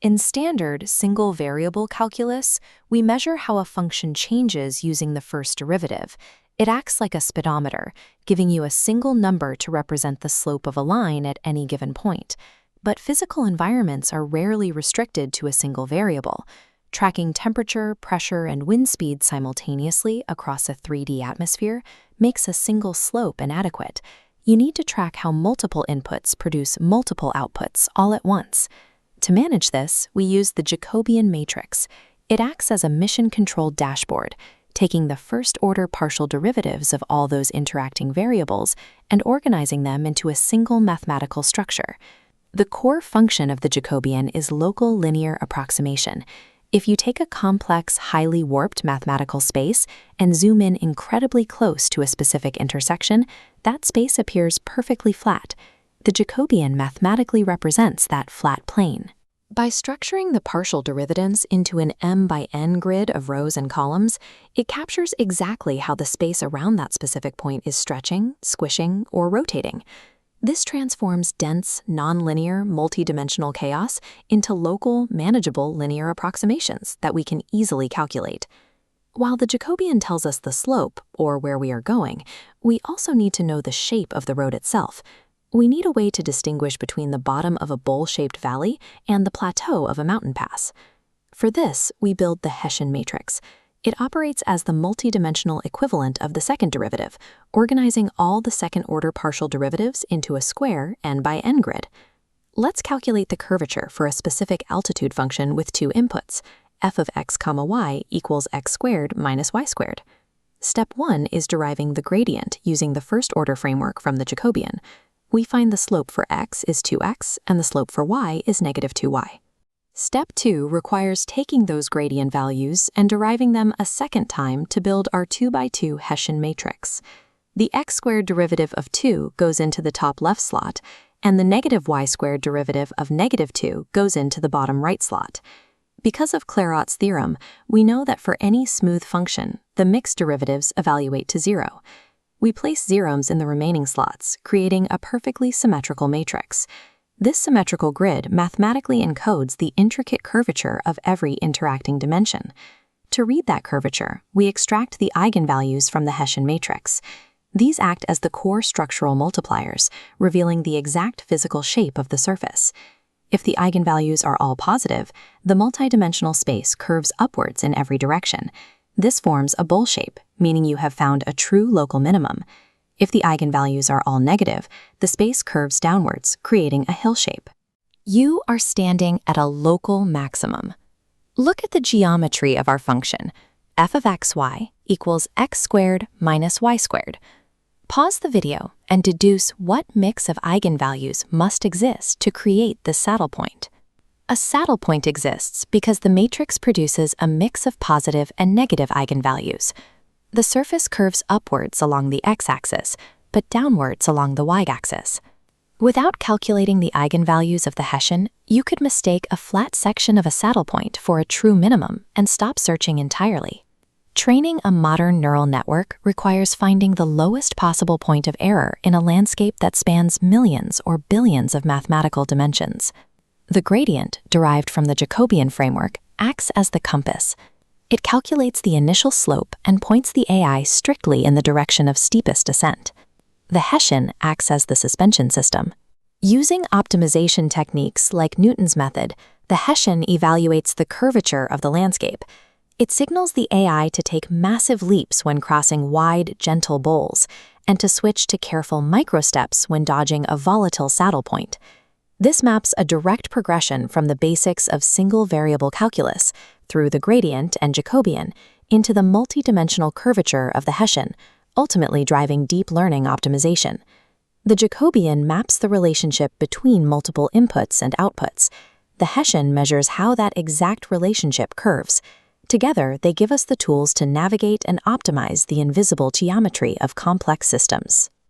In standard single-variable calculus, we measure how a function changes using the first derivative. It acts like a speedometer, giving you a single number to represent the slope of a line at any given point. But physical environments are rarely restricted to a single variable. Tracking temperature, pressure, and wind speed simultaneously across a 3D atmosphere makes a single slope inadequate. You need to track how multiple inputs produce multiple outputs all at once. To manage this, we use the Jacobian matrix. It acts as a mission-controlled dashboard, taking the first-order partial derivatives of all those interacting variables and organizing them into a single mathematical structure. The core function of the Jacobian is local linear approximation. If you take a complex, highly warped mathematical space and zoom in incredibly close to a specific intersection, that space appears perfectly flat. The Jacobian mathematically represents that flat plane. By structuring the partial derivatives into an m by n grid of rows and columns, it captures exactly how the space around that specific point is stretching, squishing, or rotating. This transforms dense, nonlinear, multidimensional chaos into local, manageable linear approximations that we can easily calculate. While the Jacobian tells us the slope, or where we are going, we also need to know the shape of the road itself. We need a way to distinguish between the bottom of a bowl-shaped valley and the plateau of a mountain pass. For this, we build the Hessian matrix. It operates as the multidimensional equivalent of the second derivative, organizing all the second-order partial derivatives into a square n by n grid. Let's calculate the curvature for a specific altitude function with two inputs, f of x, y equals x squared minus y squared. Step 1 is deriving the gradient using the first-order framework from the Jacobian. We find the slope for x is 2x and the slope for y is negative 2y. Step 2 requires taking those gradient values and deriving them a second time to build our 2x2 Hessian matrix. The x squared derivative of 2 goes into the top left slot, and the negative y squared derivative of negative 2 goes into the bottom right slot. Because of Clairaut's theorem, we know that for any smooth function, the mixed derivatives evaluate to 0. We place zeros in the remaining slots, creating a perfectly symmetrical matrix. This symmetrical grid mathematically encodes the intricate curvature of every interacting dimension. To read that curvature, we extract the eigenvalues from the Hessian matrix. These act as the core structural multipliers, revealing the exact physical shape of the surface. If the eigenvalues are all positive, the multidimensional space curves upwards in every direction. This forms a bowl shape, meaning you have found a true local minimum. If the eigenvalues are all negative, the space curves downwards, creating a hill shape. You are standing at a local maximum. Look at the geometry of our function. F of xy equals x squared minus y squared. Pause the video and deduce what mix of eigenvalues must exist to create the saddle point. A saddle point exists because the matrix produces a mix of positive and negative eigenvalues. The surface curves upwards along the x-axis, but downwards along the y-axis. Without calculating the eigenvalues of the Hessian, you could mistake a flat section of a saddle point for a true minimum and stop searching entirely. Training a modern neural network requires finding the lowest possible point of error in a landscape that spans millions or billions of mathematical dimensions. The gradient, derived from the Jacobian framework, acts as the compass. It calculates the initial slope and points the AI strictly in the direction of steepest descent. The Hessian acts as the suspension system. Using optimization techniques like Newton's method, the Hessian evaluates the curvature of the landscape. It signals the AI to take massive leaps when crossing wide, gentle bowls, and to switch to careful microsteps when dodging a volatile saddle point. This maps a direct progression from the basics of single-variable calculus through the gradient and Jacobian into the multidimensional curvature of the Hessian, ultimately driving deep learning optimization. The Jacobian maps the relationship between multiple inputs and outputs. The Hessian measures how that exact relationship curves. Together, they give us the tools to navigate and optimize the invisible geometry of complex systems.